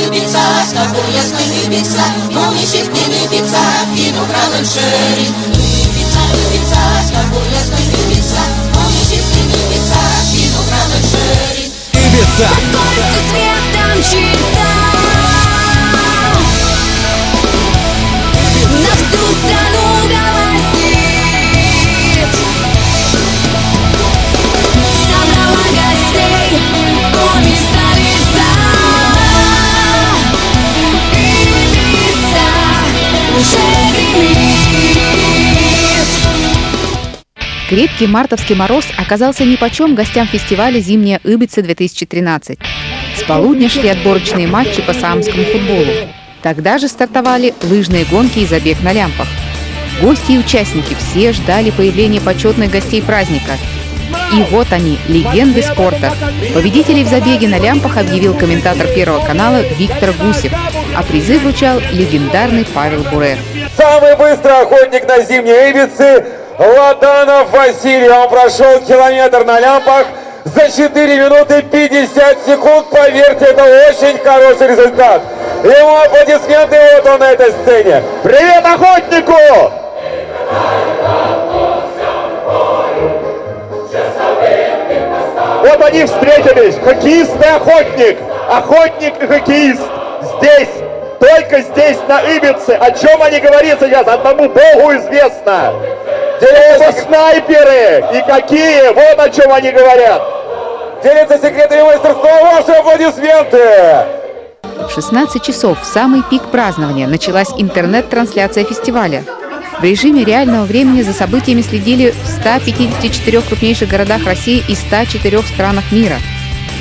Ибица, с тобой ясно Ибица, но не сильный Ибица, вину кралем шерри. Ибица, с тобой ясно Ибица, но не сильный Ибица, вину кралем шерри. Ибица! Сколько светом чита, на всю страну голосит, собрала гостей, коми столица. Крепкий мартовский мороз оказался нипочем гостям фестиваля «Зимняя Ибица-2013». С полудня шли отборочные матчи по саамскому футболу. Тогда же стартовали лыжные гонки и забег на лямпах. Гости и участники все ждали появления почетных гостей праздника. И вот они, легенды спорта. Победителей в забеге на лямпах объявил комментатор Первого канала Виктор Гусев, а призы вручал легендарный Павел Буре. Самый быстрый охотник на зимней Ибице Ладанов Василий. Он прошел километр на лямпах за 4 минуты 50 секунд. Поверьте, это очень хороший результат. Ему аплодисменты, вот он на этой сцене. Привет охотнику! Вот они встретились, хоккеист и охотник. Охотник и хоккеист здесь, только здесь, на Ибице. О чем они говорят сейчас, одному Богу известно. Это снайперы, и какие, вот о чем они говорят. Делятся секретами мастерства, ваши аплодисменты. В 16 часов, в самый пик празднования, началась интернет-трансляция фестиваля. В режиме реального времени за событиями следили в 154 крупнейших городах России и 104 странах мира.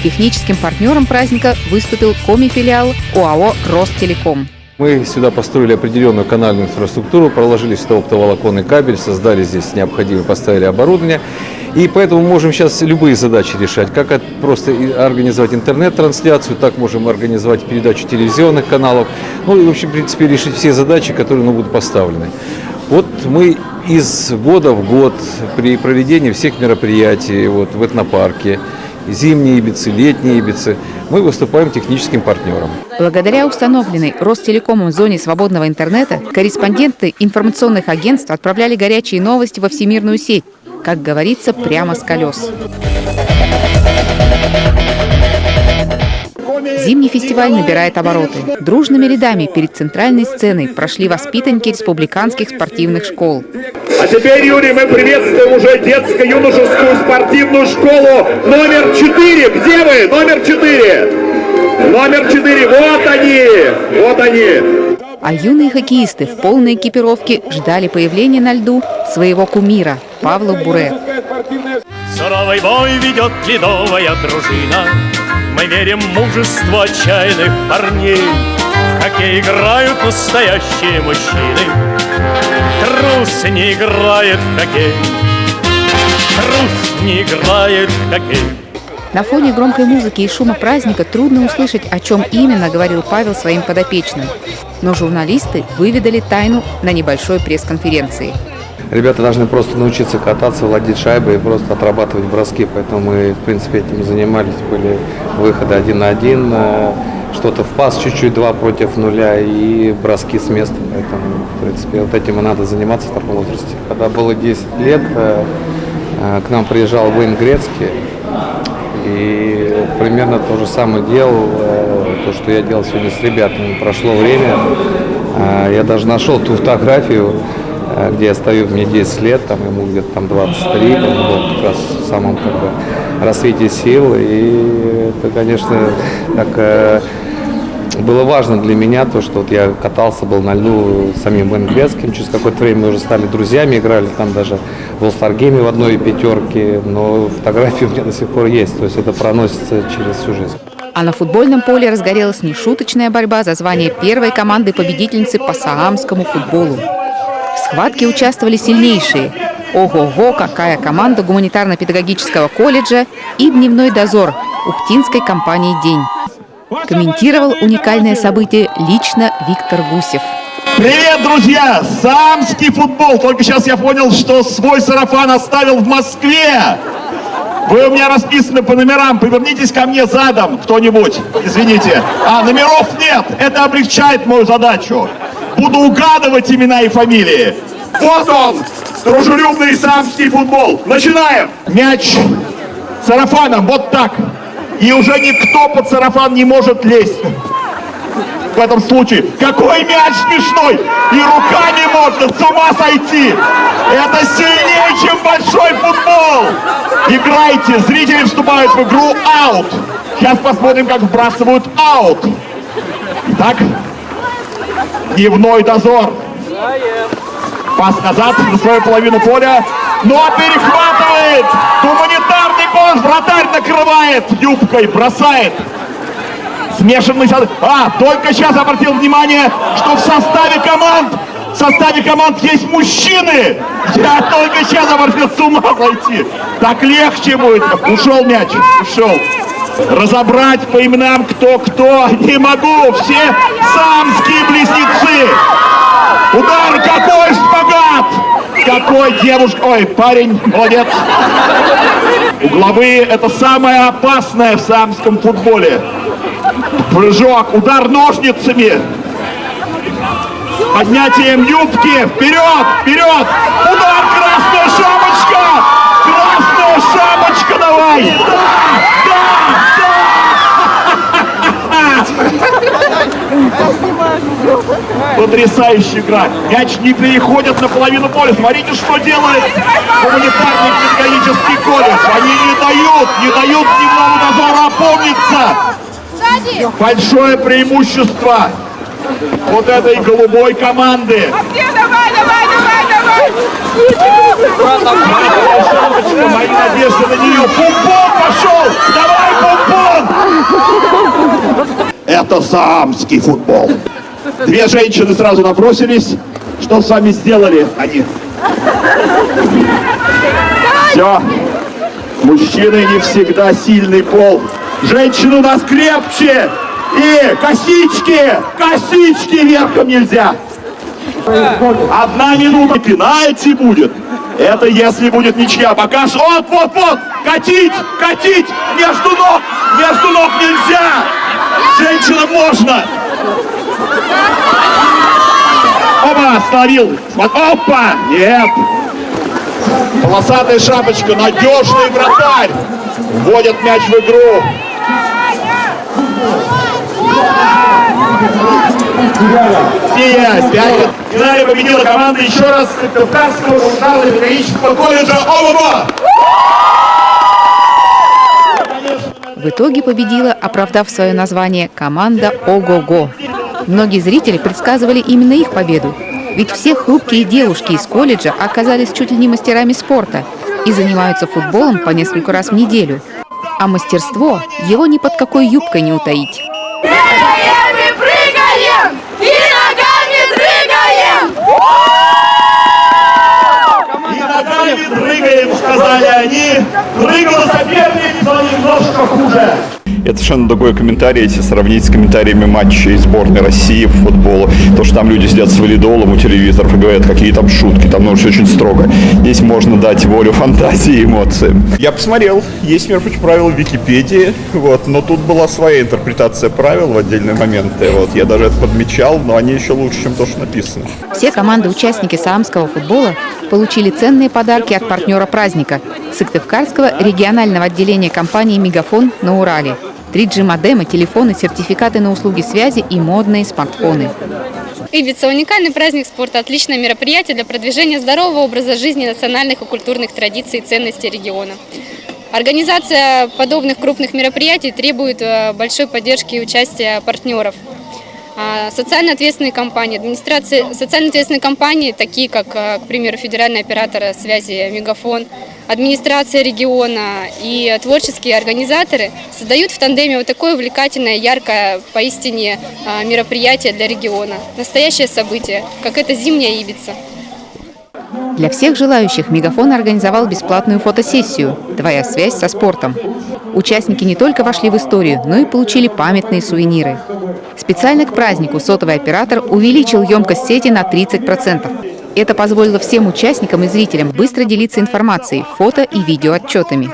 Техническим партнером праздника выступил коми-филиал ОАО «Ростелеком». Мы сюда построили определенную канальную инфраструктуру, проложили сюда оптоволоконный кабель, создали здесь необходимое, поставили оборудование. И поэтому можем сейчас любые задачи решать. Как просто организовать интернет-трансляцию, так можем организовать передачу телевизионных каналов. Ну и, в общем, в принципе, решить все задачи, которые будут поставлены. Вот мы из года в год при проведении всех мероприятий вот, в этнопарке, зимние Ибицы, летние Ибицы, мы выступаем техническим партнером. Благодаря установленной Ростелекомом зоне свободного интернета корреспонденты информационных агентств отправляли горячие новости во всемирную сеть, как говорится, прямо с колес. Зимний фестиваль набирает обороты. Дружными рядами перед центральной сценой прошли воспитанники республиканских спортивных школ. А теперь, Юрий, мы приветствуем уже детско-юношескую спортивную школу номер 4. Где вы? Номер 4. Номер 4. Вот они. Вот они. А юные хоккеисты в полной экипировке ждали появления на льду своего кумира Павла Буре. Суровый бой ведет ледовая дружина. Мы верим в мужество отчаянных парней. В хоккей играют настоящие мужчины. Трус не играет в хоккей. Трус не играет в хоккей. На фоне громкой музыки и шума праздника трудно услышать, о чем именно говорил Павел своим подопечным. Но журналисты выведали тайну на небольшой пресс-конференции. Ребята должны просто научиться кататься, владеть шайбой и просто отрабатывать броски. Поэтому мы, в принципе, этим занимались. Были выходы 1 на 1, что-то в пас, чуть-чуть 2 против 0 и броски с места. Поэтому, в принципе, вот этим и надо заниматься в таком возрасте. Когда было 10 лет, к нам приезжал Вейн Грецкий. И примерно то же самое делал, то, что я делал сегодня с ребятами. Прошло время, я даже нашел ту фотографию, где я стою, мне 10 лет, там ему где-то там 23, там был как раз в самом как бы рассвете сил. И это, конечно, так было важно для меня, то, что вот я катался, был на льду с самим Вейн Грецким. Через какое-то время мы уже стали друзьями, играли там даже в All-Star-гейме в одной пятерке, но фотографии у меня до сих пор есть, то есть это проносится через всю жизнь. А на футбольном поле разгорелась нешуточная борьба за звание первой команды победительницы по саамскому футболу. В схватке участвовали сильнейшие. Ого-го, какая команда гуманитарно-педагогического колледжа и дневной дозор ухтинской компании «День». Комментировал уникальное событие лично Виктор Гусев. Привет, друзья! Самский футбол. Только сейчас я понял, что свой сарафан оставил в Москве. Вы у меня расписаны по номерам. Повернитесь ко мне задом, кто-нибудь. Извините. Номеров нет. Это облегчает мою задачу. Буду угадывать имена и фамилии. Вот он, дружелюбный самский футбол. Начинаем. Мяч сарафаном, вот так. И уже никто под сарафан не может лезть. В этом случае. Какой мяч смешной! И руками можно, с ума сойти! Это сильнее, чем большой футбол! Играйте, зрители вступают в игру аут. Сейчас посмотрим, как вбрасывают аут. Итак, дневной дозор. Пас назад на свою половину поля. Но перехватывает! Гуманитарный кош, вратарь накрывает юбкой, бросает. Смешанный состав. Только сейчас обратил внимание, что в составе команд есть мужчины. Я только сейчас обратил, с ума сойти. Так легче будет. Ушел мяч, ушел. Разобрать по именам кто не могу. Все самские близнецы. Удар, какой шпагат! Какой девушка, ой, парень, молодец. Угловые — это самое опасное в самском футболе. Прыжок, удар ножницами. Поднятием юбки, вперед, вперед. Удар, красная шапочка. Красная шапочка, давай. Потрясающая игра. Мяч не переходит на половину поля. Смотрите, что делает гуманитарный педагогический колледж. Они не дают дневному дозору опомниться. Большое преимущество вот этой голубой команды. Мои надежды на нее. Пумпон пошел! Давай, Пумпон! Это самский футбол. Две женщины сразу набросились. Что с вами сделали они? Все. Мужчины не всегда сильный пол. Женщины у нас крепче. И косички верхом нельзя. 1 минута. Пенальти будет. Это если будет ничья. Пока вот. Катить. Между ног нельзя. Женщинам можно. Опа, остановил. Опа, нет. Полосатая шапочка, надежный вратарь. Вводят мяч в игру. Финале победила команда еще раз Кавказского журнала педагогического колледжа ОВО. В итоге победила, оправдав свое название, команда «Ого-го». Многие зрители предсказывали именно их победу. Ведь все хрупкие девушки из колледжа оказались чуть ли не мастерами спорта и занимаются футболом по несколько раз в неделю. А мастерство его ни под какой юбкой не утаить. Прыгаем и ногами дрыгаем! И ногами дрыгаем, сказали они. Прыгал соперник, но немножко хуже. Это совершенно другой комментарий, если сравнить с комментариями матчей сборной России по футболу. То, что там люди сидят с валидолом у телевизоров и говорят, какие там шутки, там нужно очень строго. Здесь можно дать волю фантазии и эмоциям. Я посмотрел, есть, между прочим, правила в Википедии, но тут была своя интерпретация правил в отдельные моменты. Я даже это подмечал, но они еще лучше, чем то, что написано. Все команды-участники саамского футбола получили ценные подарки от партнера праздника – Сыктывкарского регионального отделения компании «Мегафон» на Урале. 3G-модемы, телефоны, сертификаты на услуги связи и модные смартфоны. Ибица – уникальный праздник спорта, отличное мероприятие для продвижения здорового образа жизни, национальных и культурных традиций и ценностей региона. Организация подобных крупных мероприятий требует большой поддержки и участия партнеров. Социально ответственные компании, социально ответственные компании, такие как, к примеру, федеральный оператор связи «Мегафон», администрация региона и творческие организаторы создают в тандеме вот такое увлекательное, яркое, поистине мероприятие для региона. Настоящее событие, как это зимняя Ибица. Для всех желающих «Мегафон» организовал бесплатную фотосессию «Твоя связь со спортом». Участники не только вошли в историю, но и получили памятные сувениры. Специально к празднику сотовый оператор увеличил емкость сети на 30%. Это позволило всем участникам и зрителям быстро делиться информацией, фото и видеоотчетами.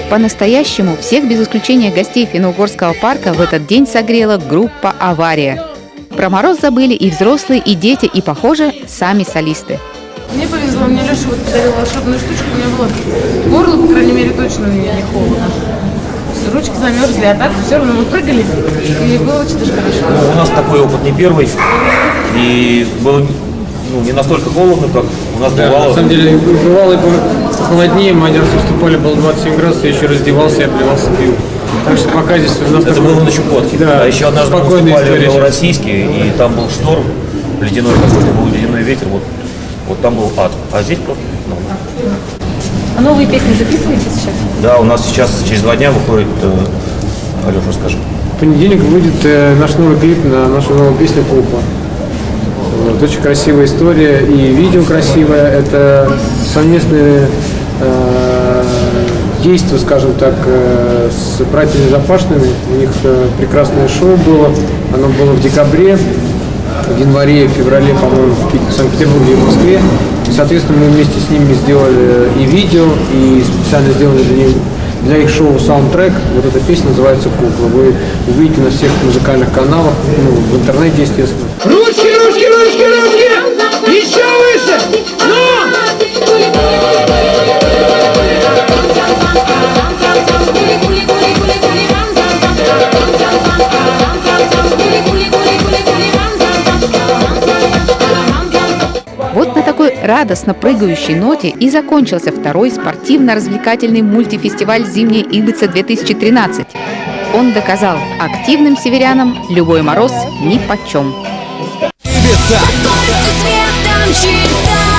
По-настоящему всех без исключения гостей Финно-Угорского парка в этот день согрела группа «Авария». Про мороз забыли и взрослые, и дети, и, похоже, сами солисты. Мне повезло, мне Леша вот подарил волшебную штучку, у меня было горло, по крайней мере, точно не холодно. Ручки замерзли, а так все равно мы прыгали, и было очень даже хорошо. У нас такой опыт не первый, и было не настолько холодно, как у нас бывало. На самом деле, бывало и холоднее, мы один раз выступали, было 27 градусов, я еще раздевался и обливался пивом. Так что пока здесь у нас... Это было на Чукотке. Да, а еще однажды мы выступали в Новороссийске, и там был шторм, ледяной какой-то, был ледяной ветер, вот там был ад. А здесь просто... А новые песни записываете сейчас? Да, у нас сейчас через 2 дня выходит... Алёша, расскажи. В понедельник выйдет наш новый клип на нашу новую песню «Кукла». Вот, очень красивая история и видео красивое. Это совместные действия, скажем так, с братьями Запашными. У них прекрасное шоу было. Оно было в декабре, в январе, в феврале, по-моему, в Санкт-Петербурге и в Москве. И, соответственно, мы вместе с ними сделали и видео, и специально сделали для их шоу саундтрек. Вот эта песня называется «Кукла». Вы увидите на всех музыкальных каналах, в интернете, естественно. Ручки, ручки, ручки, ручки! Еще выше! Ну! Вот на такой радостно прыгающей ноте и закончился второй спортивно-развлекательный мультифестиваль «Зимняя Ибица-2013». Он доказал, активным северянам любой мороз нипочем. Светом чита.